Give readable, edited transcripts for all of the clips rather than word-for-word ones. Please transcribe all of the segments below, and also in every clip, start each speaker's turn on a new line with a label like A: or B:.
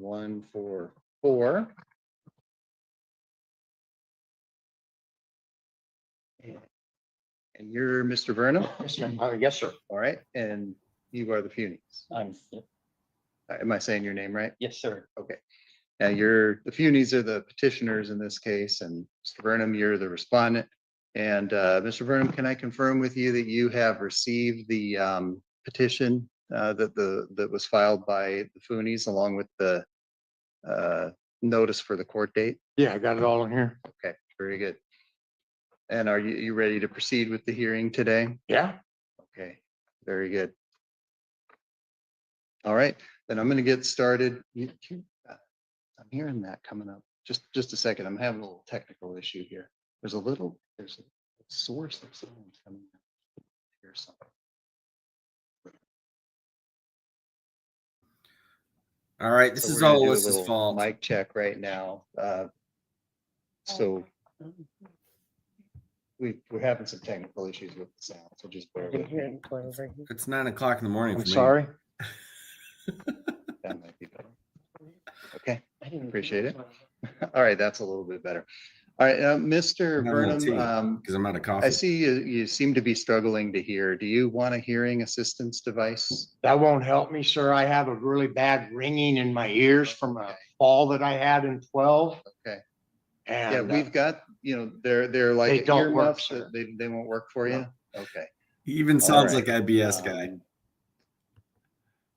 A: 144. And you're Mr. Burnham?
B: Yes, sir.
A: All right. And you are the Funies. Am I saying your name right?
B: Yes, sir.
A: Okay. Now you're the Funies are the petitioners in this case, and Mr. Burnham, you're the respondent. And Mr. Burnham, can I confirm with you that you have received the petition that was filed by the Funies along with the notice for the court date?
B: Yeah, I got it all in here.
A: Okay, very good. And are you ready to proceed with the hearing today?
B: Yeah.
A: Okay, very good. All right, then I'm going to get started. I'm hearing that coming up. Just a second. I'm having a little technical issue here. There's a source of sound coming out here somewhere.
C: All right, this
A: So
C: is
A: we're gonna
C: all
A: do a
C: Alyssa's
A: little
C: fault.
A: Mic check right now. So we're having some technical issues with the sound, so just bear with me.
C: It's 9 o'clock in the morning.
B: I'm
C: for me.
B: sorry.
A: That might be better. Okay, appreciate it. All right, that's a little bit better. All right, Mr. Burnham,
C: because I'm out of coffee.
A: I see you seem to be struggling to hear. Do you want a hearing assistance device?
B: That won't help me, sir. I have a really bad ringing in my ears from a fall that I had in 12.
A: Okay.
B: And
A: Yeah, we've got, they're like
B: They don't work,
A: earmuffs
B: sir.
A: that they won't work for you. Okay.
C: He even sounds
A: right.
C: like IBS guy.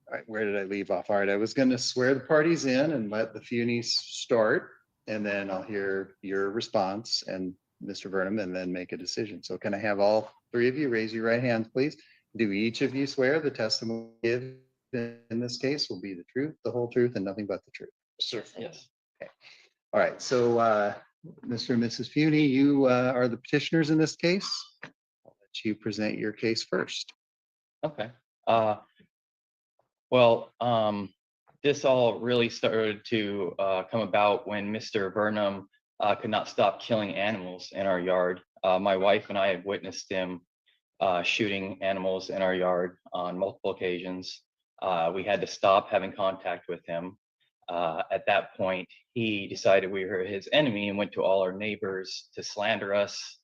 A: All right, where did I leave off? All right, I was going to swear the parties in and let the Funies start, and then I'll hear your response and Mr. Burnham, and then make a decision. So can I have all three of you raise your right hands, please? Do each of you swear the testimony given in this case will be the truth, the whole truth, and nothing but the truth?
B: sir, yes.
A: Okay. All right, so Mr. and Mrs. Funey, you are the petitioners in this case. I'll let you present your case first.
D: Okay. This all really started to come about when Mr. Burnham could not stop killing animals in our yard. My wife and I had witnessed him shooting animals in our yard on multiple occasions. We had to stop having contact with him. At that point, he decided we were his enemy and went to all our neighbors to slander us,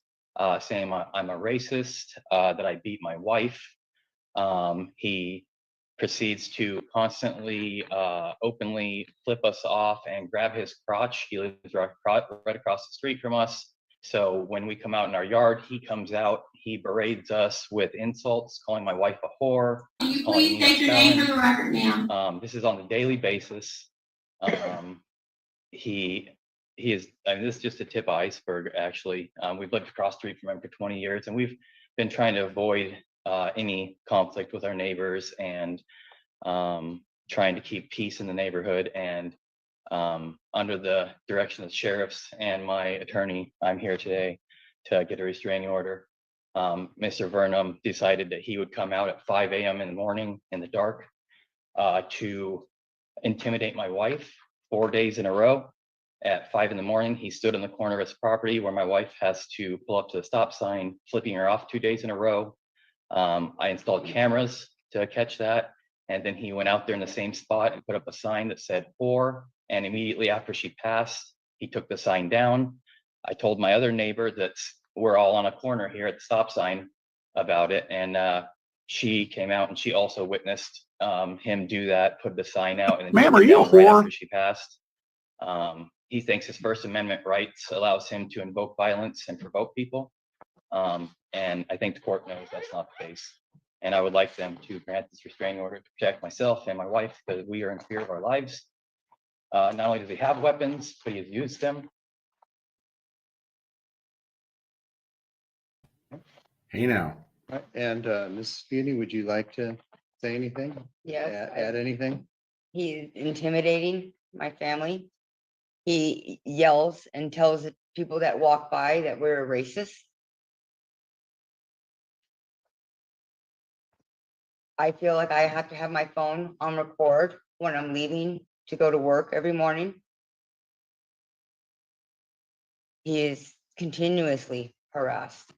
D: saying I'm a racist, that I beat my wife. He proceeds to constantly, openly flip us off and grab his crotch. He lives right across the street from us. So when we come out in our yard, he comes out, he berates us with insults, calling my wife a whore.
E: Can you please state your name for the record, ma'am?
D: This is on a daily basis. He is, this is just a tip of iceberg, actually. We've lived across the street from him for 20 years, and we've been trying to avoid any conflict with our neighbors and trying to keep peace in the neighborhood. And under the direction of the sheriffs and my attorney, I'm here today to get a restraining order. Mr. Burnham decided that he would come out at 5 a.m. in the morning in the dark to intimidate my wife 4 days in a row. At 5 in the morning, he stood on the corner of his property where my wife has to pull up to the stop sign, flipping her off 2 days in a row. I installed cameras to catch that. And then he went out there in the same spot and put up a sign that said whore. And immediately after she passed, he took the sign down. I told my other neighbor that we're all on a corner here at the stop sign about it. And she came out and she also witnessed him do that, put the sign out. And
B: Ma'am, are you a
D: right
B: whore?
D: after she passed. He thinks his First Amendment rights allows him to invoke violence and provoke people. And I think the court knows that's not the case. And I would like them to grant this restraining order to protect myself and my wife, because we are in fear of our lives. Not only does he have weapons, but he has used them.
C: Hey now.
A: All right, and Mrs. Funey, would you like to say anything?
F: Yes,
A: Add anything?
F: he's intimidating my family. He yells and tells the people that walk by that we're a racist. I feel like I have to have my phone on record when I'm leaving to go to work every morning. He is continuously harassed.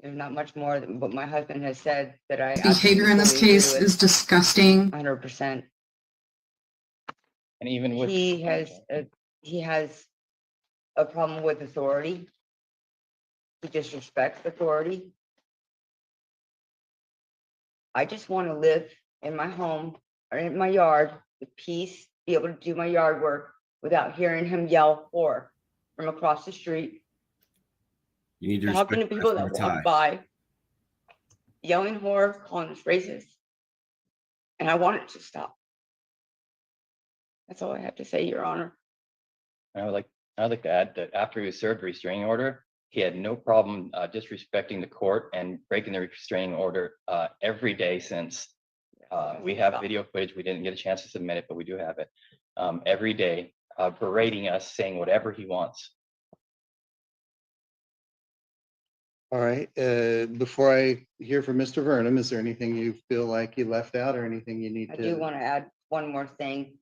F: There's not much more than what my husband has said that I.
E: Behavior in this case is disgusting.
F: 100%.
D: And even with.
F: He has a problem with authority. He disrespects authority. I just want to live in my home or in my yard with peace, be able to do my yard work without hearing him yell "whore" from across the street,
C: You need to
F: talking to
C: respect
F: people
C: that's
F: that
C: my
F: walk
C: tie.
F: by, yelling "whore," calling us racist. And I want it to stop. That's all I have to say, Your Honor.
D: I'd like to add that after he was served a restraining order, he had no problem disrespecting the court and breaking the restraining order every day since. We have video footage. We didn't get a chance to submit it, but we do have it. Every day, berating us, saying whatever he wants.
A: All right, before I hear from Mr. Vernon, is there anything you feel like you left out or anything you need
F: I
A: to?
F: do want to add one more thing.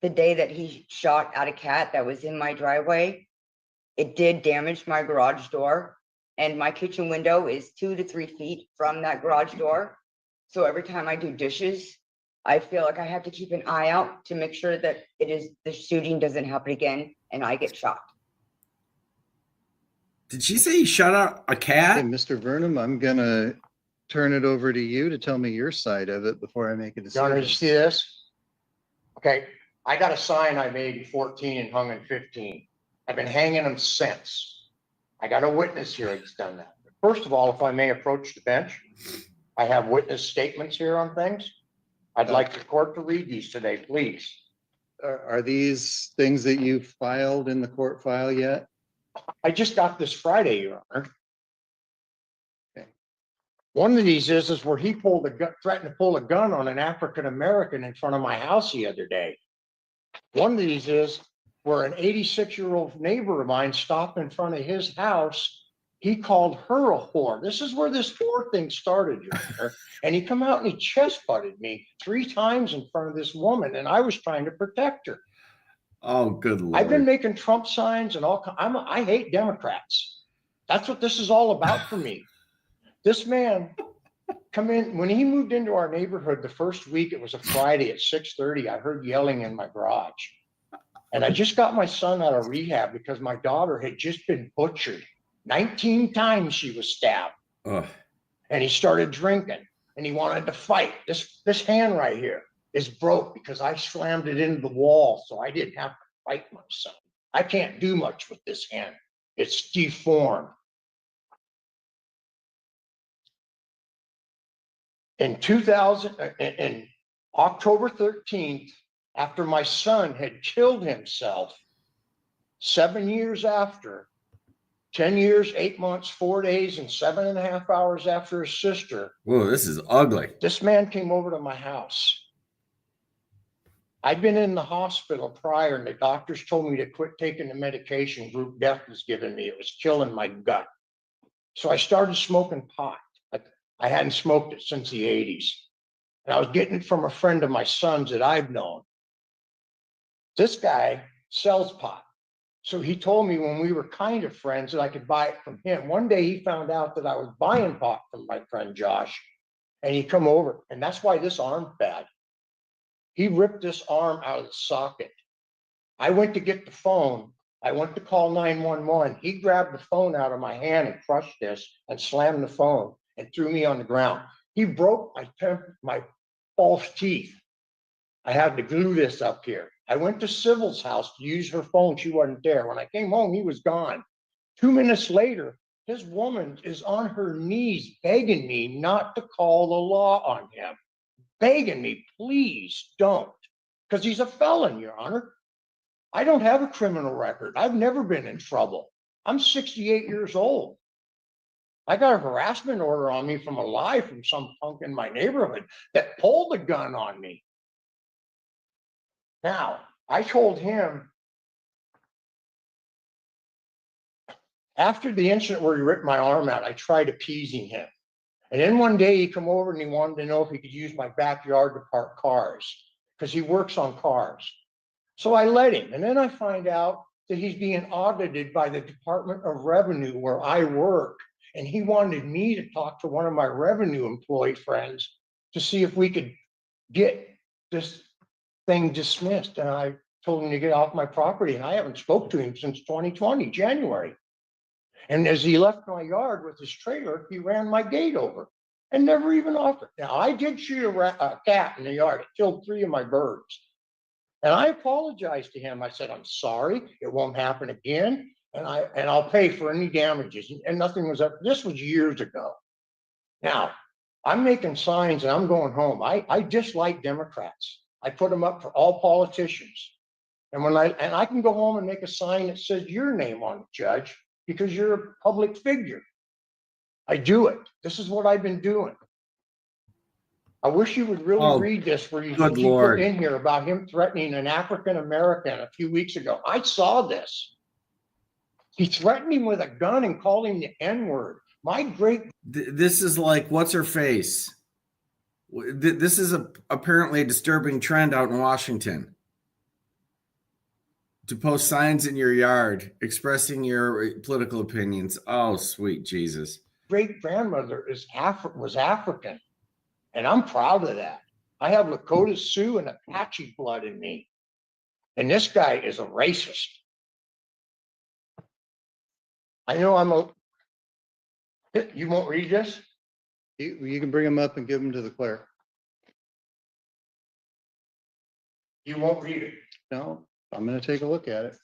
F: The day that he shot at a cat that was in my driveway, it did damage my garage door, and my kitchen window is 2 to 3 feet from that garage door. So every time I do dishes, I feel like I have to keep an eye out to make sure that the shooting doesn't happen again and I get shot.
C: Did she say he shot out a
A: Hey,
C: cat?
A: Mr. Vernon, I'm gonna turn it over to you to tell me your side of it before I make a
B: Your Honor, you
A: decision.
B: see this? Okay, I got a sign I made in 14 and hung in 15. I've been hanging them since. I got a witness here that's done that. First of all, if I may approach the bench, I have witness statements here on things. I'd like the court to read these today, please.
A: Are these things that you've filed in the court file yet?
B: I just got this Friday, Your Honor.
A: Okay.
B: One of these is where he threatened to pull a gun on an African-American in front of my house the other day. One of these is where an 86-year-old neighbor of mine stopped in front of his house. He called her a whore. This is where this whore thing started, Your Honor. And he come out and he chest butted me 3 times in front of this woman, and I was trying to protect her.
C: Oh, good Lord.
B: I've been making Trump signs and I hate Democrats. That's what this is all about for me. This man come in, when he moved into our neighborhood the first week, it was a Friday at 6:30, I heard yelling in my garage. And I just got my son out of rehab because my daughter had just been butchered. 19 times she was stabbed.
C: Ugh.
B: And he started drinking and he wanted to fight. This hand right here is broke because I slammed it into the wall, so I didn't have to fight my son. I can't do much with this hand. It's deformed. In October 13th, after my son had killed himself, 7 years after, 10 years, 8 months, 4 days, and 7.5 hours after his sister,
C: Whoa, this is ugly.
B: this man came over to my house. I'd been in the hospital prior, and the doctors told me to quit taking the medication Group Death was giving me. It was killing my gut. So I started smoking pot. I hadn't smoked it since the 80s. And I was getting it from a friend of my son's that I've known. This guy sells pot. So he told me when we were kind of friends that I could buy it from him. One day he found out that I was buying pot from my friend Josh, and he come over, and that's why this arm's bad. He ripped this arm out of the socket. I went to get the phone. I went to call 911. He grabbed the phone out of my hand and crushed this and slammed the phone and threw me on the ground. He broke my false teeth. I had to glue this up here. I went to Sybil's house to use her phone. She wasn't there. When I came home, he was gone. 2 minutes later, his woman is on her knees begging me not to call the law on him. Begging me, please don't. Because he's a felon, Your Honor. I don't have a criminal record. I've never been in trouble. I'm 68 years old. I got a harassment order on me from a lie from some punk in my neighborhood that pulled a gun on me. Now, I told him after the incident where he ripped my arm out, I tried appeasing him. And then one day he come over and he wanted to know if he could use my backyard to park cars because he works on cars. So I let him. And then I find out that he's being audited by the Department of Revenue where I work. And he wanted me to talk to one of my revenue employee friends to see if we could get this thing dismissed. And I told him to get off my property, and I haven't spoke to him since 2020, January. And as he left my yard with his trailer, he ran my gate over and never even offered. Now, I did shoot a cat in the yard. It killed 3 of my birds. And I apologized to him. I said, I'm sorry, it won't happen again. And I'll pay for any damages. And nothing was up. This was years ago. Now, I'm making signs and I'm going home. I dislike Democrats. I put them up for all politicians. And I can go home and make a sign that says your name on it, Judge, because you're a public figure. I do it. This is what I've been doing. I wish you would really read this where you
C: good
B: put
C: Lord.
B: in here about him threatening an African American a few weeks ago. I saw this. He threatened him with a gun and called him the N-word. My great
C: This is like, what's her face? This is apparently a disturbing trend out in Washington. To post signs in your yard expressing your political opinions. Oh, sweet Jesus.
B: great grandmother was African. And I'm proud of that. I have Lakota Sioux and Apache blood in me. And this guy is a racist. I know you won't read this?
A: You can bring them up and give them to the clerk.
B: You won't read it.
A: No, I'm gonna take a look at it.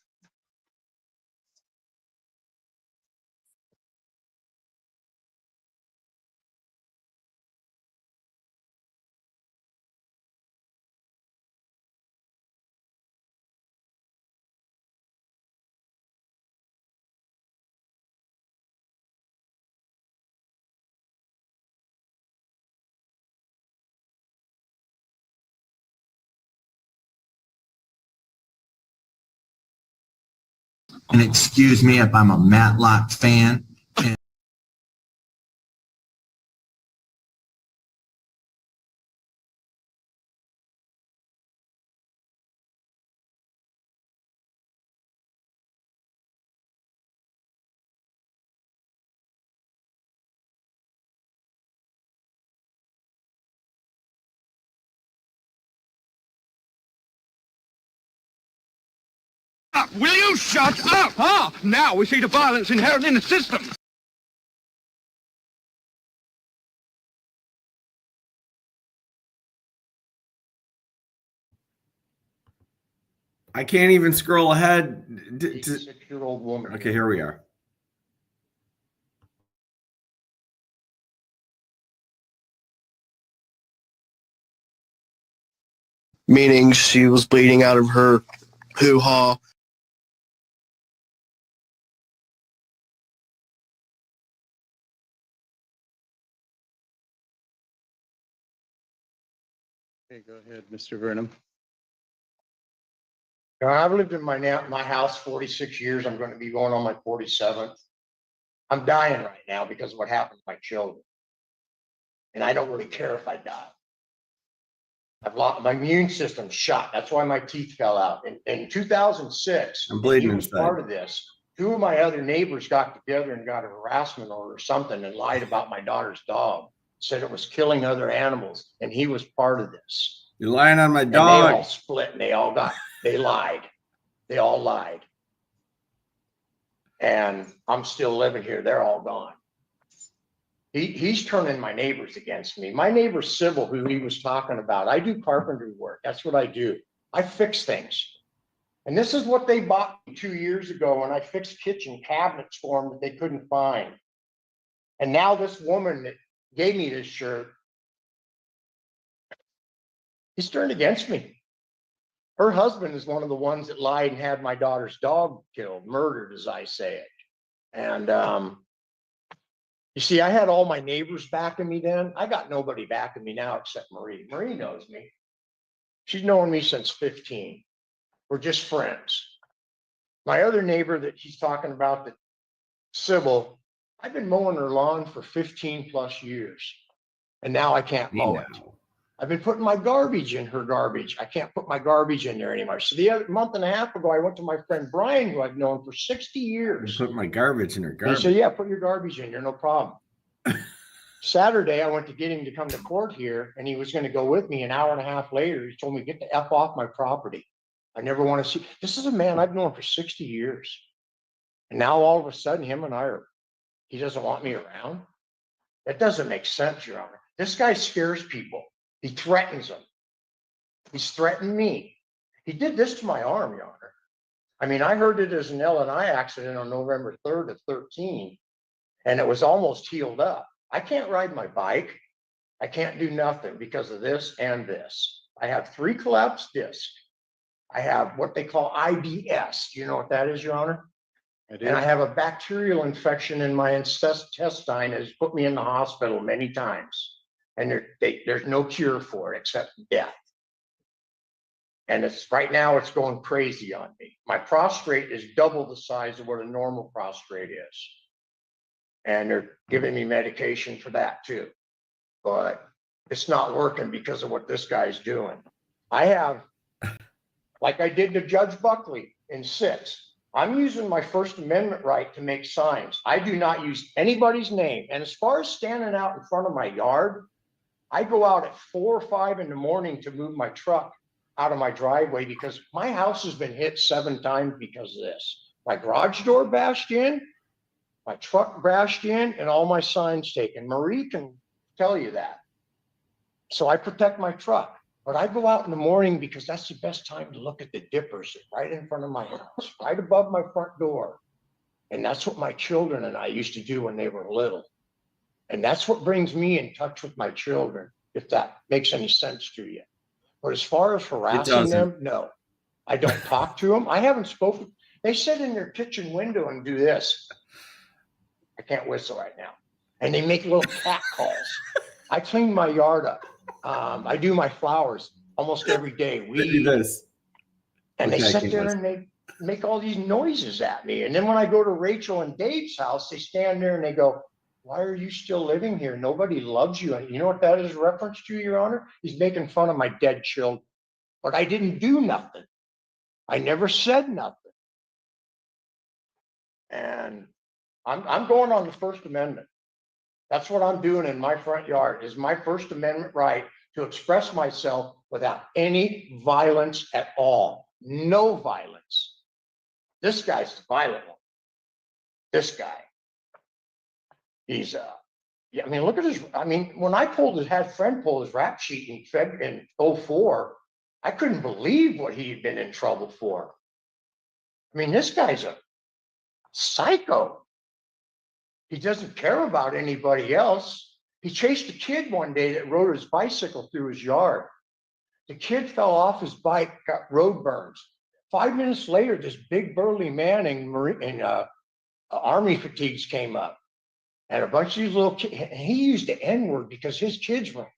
G: And excuse me if I'm a Matlock fan.
H: Will you shut up? Huh? Now we see the violence inherent in the system.
C: I can't even scroll ahead.
B: 86-year-old woman.
C: Okay, here we are.
I: Meaning she was bleeding out of her hoo-ha.
A: Okay, go ahead, Mr. Burnham.
B: Now, I've lived in my house 46 years. I'm going to be going on my 47th. I'm dying right now because of what happened to my children. And I don't really care if I die. I've lost my immune system shot. That's why my teeth fell out. In 2006,
C: I'm bleeding
B: he was
C: inside.
B: part of this. 2 of my other neighbors got together and got a harassment order or something and lied about my daughter's dog. Said it was killing other animals, and he was part of this.
C: You're lying on my
B: And they all
C: dog.
B: split and they lied. They all lied. And I'm still living here. They're all gone. He's turning my neighbors against me. My neighbor Sybil, who he was talking about, I do carpentry work. That's what I do. I fix things. And this is what they bought me 2 years ago when I fixed kitchen cabinets for them that they couldn't find. And now this woman that gave me this shirt, he's turned against me. Her husband is one of the ones that lied and had my daughter's dog killed, murdered, as I say it. And you see, I had all my neighbors backing me then. I got nobody backing me now except Marie. Marie knows me. She's known me since 15. We're just friends. My other neighbor that he's talking about, that Sybil, I've been mowing her lawn for 15 plus years. And now I can't mow it. I've been putting my garbage in her garbage. I can't put my garbage in there anymore. So the other month and a half ago, I went to my friend Brian, who I've known for 60 years.
C: Put my garbage in her
B: He
C: garbage.
B: said, yeah, put your garbage in there, no problem. Saturday, I went to get him to come to court here, and he was going to go with me. An hour and a half later, he told me, get the F off my property. I never want to see. This is a man I've known for 60 years. And now all of a sudden, he doesn't want me around. That doesn't make sense, Your Honor. This guy scares people. He threatens them. He's threatened me. He did this to my arm, Your Honor. I mean, I heard it as an L&I accident on November 3rd of 13, and it was almost healed up. I can't ride my bike. I can't do nothing because of this and this. I have 3 collapsed discs. I have what they call IBS. Do you know what that is, Your Honor? And I have a bacterial infection in my intestine that has put me in the hospital many times. And there's no cure for it except death. And right now it's going crazy on me. My prostrate is double the size of what a normal prostrate is. And they're giving me medication for that too. But it's not working because of what this guy's doing. I have, like I did to Judge Buckley in 6, I'm using my First Amendment right to make signs. I do not use anybody's name. And as far as standing out in front of my yard, I go out at 4 or 5 in the morning to move my truck out of my driveway because my house has been hit 7 times because of this. My garage door bashed in, my truck bashed in, and all my signs taken. Marie can tell you that. So I protect my truck. But I go out in the morning because that's the best time to look at the dippers right in front of my house, right above my front door. And that's what my children and I used to do when they were little. And that's what brings me in touch with my children, if that makes any sense to you. But as far as harassing them, no. I don't talk to them. I haven't spoken. They sit in their kitchen window and do this. I can't whistle right now. And they make little cat calls. I clean my yard up. I do my flowers almost every day. And they sit there and they make all these noises at me. And then when I go to Rachel and Dave's house, they stand there and they go, why are you still living here? Nobody loves you. And you know what that is a reference to, Your Honor? He's making fun of my dead children. But I didn't do nothing. I never said nothing. And I'm going on the First Amendment. That's what I'm doing in my front yard, is my First Amendment right to express myself without any violence at all. No violence. This guy's the violent one. This guy. He's yeah, I mean, look at his, I mean, when I had Fred pull his rap sheet in 04, I couldn't believe what he had been in trouble for. I mean, this guy's a psycho. He doesn't care about anybody else. He chased a kid one day that rode his bicycle through his yard. The kid fell off his bike, got road burns. 5 minutes later, this big burly man in army fatigues came up. And a bunch of these little kids, and he used the N-word because his kids were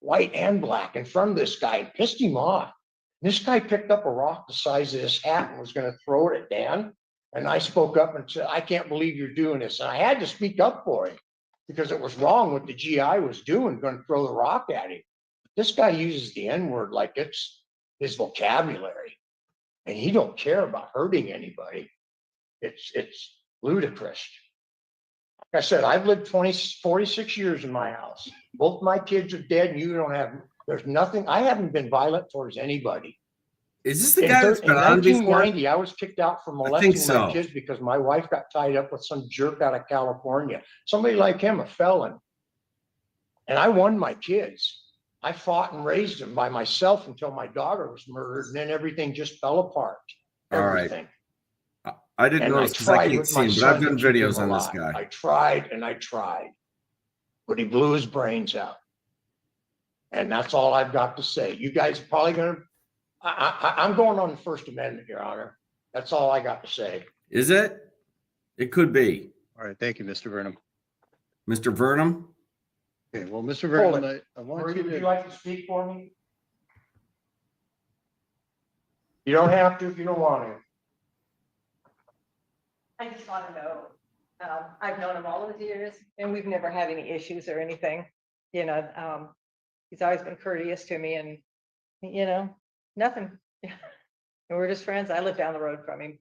B: white and black in front of this guy and pissed him off. This guy picked up a rock the size of his hat and was going to throw it at Dan. And I spoke up and said, I can't believe you're doing this. And I had to speak up for him because it was wrong what the GI was doing, going to throw the rock at him. This guy uses the N-word like it's his vocabulary. And he don't care about hurting anybody. It's ludicrous. Like I said, I've lived 46 years in my house. Both my kids are dead and you don't have, there's nothing, I haven't been violent towards anybody.
C: Is this the guy that's been on before?
B: In 1990, I was kicked out for molesting my kids because my wife got tied up with some jerk out of California. Somebody like him, a felon. And I won my kids. I fought and raised them by myself until my daughter was murdered, and then everything just fell apart. Everything.
C: All right. I didn't know because I can't see him, but I've done videos on this guy.
B: I tried and I tried, but he blew his brains out. And that's all I've got to say. You guys are probably going to, I'm going on the First Amendment, Your Honor. That's all I got to say.
C: Is it? It could be.
A: All right. Thank you, Mr. Burnham.
C: Mr. Burnham?
A: Okay. Well, Mr. Burnham, I want
B: Marie,
A: you
B: would
A: to.
B: you like to speak for me? You don't have to if you don't want to.
J: I just want to know, I've known him all those years and we've never had any issues or anything, you know, He's always been courteous to me and, you know, nothing. And we're just friends. I live down the road from him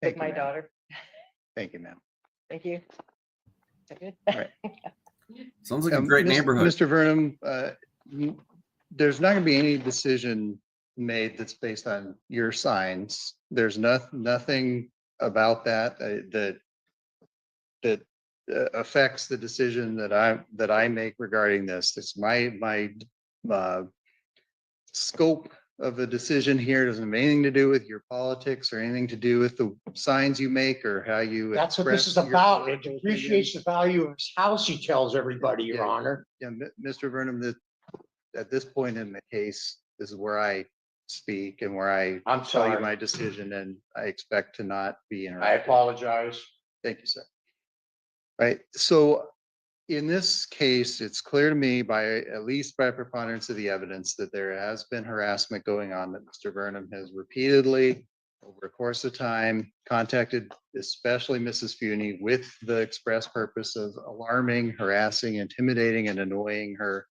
A: Thank
J: with my
A: you, ma'am.
J: daughter.
A: Thank you, ma'am.
J: Thank you. Is that good?
A: Right.
C: Sounds like a great neighborhood.
A: Mr. Vernum, there's not going to be any decision made that's based on your signs. There's nothing about that that affects the decision that I make regarding this. It's my scope of the decision here doesn't have anything to do with your politics or anything to do with the signs you make or how you.
B: That's what this is
A: express your
B: about. It
A: political
B: depreciates the value of his house, he tells everybody, Your
A: Yeah.
B: Honor.
A: Yeah, Mr. Vernum, at this point in the case, this is where I speak and where I
B: I'm
A: tell you
B: sorry.
A: my decision, and I expect to not be
B: I
A: interrupted.
B: apologize.
A: Thank you, sir. Right, so in this case, it's clear to me at least by preponderance of the evidence that there has been harassment going on, that Mr. Vernum has repeatedly over the course of time contacted especially Mrs. Funey with the express purpose of alarming, harassing, intimidating, and annoying her.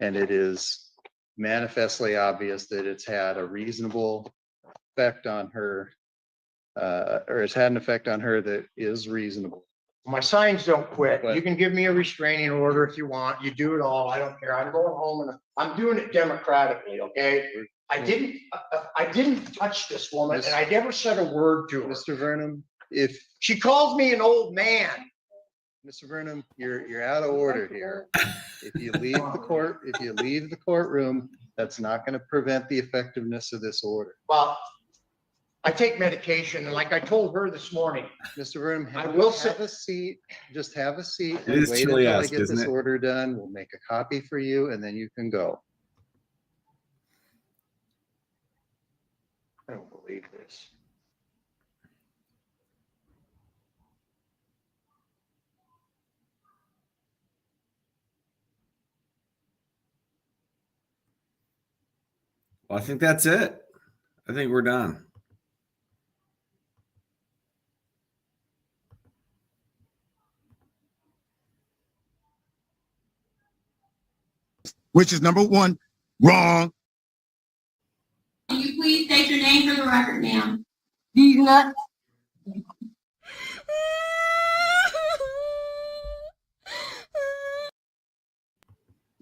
A: And it is manifestly obvious that it's had a reasonable effect on her, or it's had an effect on her that is reasonable.
B: My signs don't quit.
A: But-
B: You can give me a restraining order if you want. You do it all. I don't care. I'm going home and I'm doing it democratically, okay? I didn't touch this woman and I never said a word to her.
A: Mr. Vernum, if
B: She calls me an old man.
A: Mr. Vernum, you're out of order here. If you leave the courtroom, that's not going to prevent the effectiveness of this order.
B: Well, I take medication and like I told her this morning,
A: Mr. Vernum,
B: I will
A: have a seat, just have a seat
C: It
A: and
C: is
A: wait until I
C: chilly-esque,
A: get
C: isn't
A: this
C: it?
A: order done. We'll make a copy for you and then you can go. I don't believe this.
C: Well, I think that's it. I think we're done.
H: Which is number one, wrong.
E: Can you please state your name for the record, ma'am?
F: Do you not?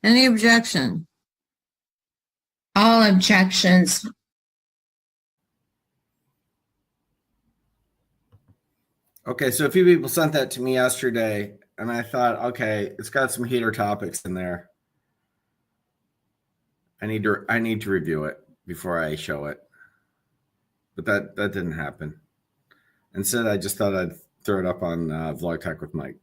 E: Any objection? All objections.
C: Okay, so a few people sent that to me yesterday, and I thought, okay, it's got some heater topics in there. I need to review it before I show it. But that didn't happen. Instead, I just thought I'd throw it up on Vlog Talk with Mike.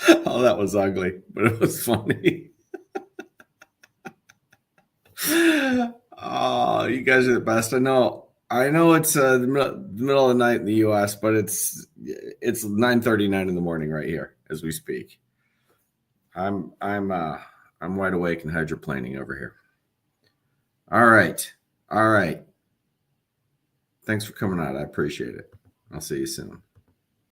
C: Oh, that was ugly, but it was funny. Oh, you guys are the best. I know it's the middle of the night in the U.S., but it's 9:39 in the morning right here as we speak. I'm wide awake and hydroplaning over here. All right. Thanks for coming out. I appreciate it. I'll see you soon.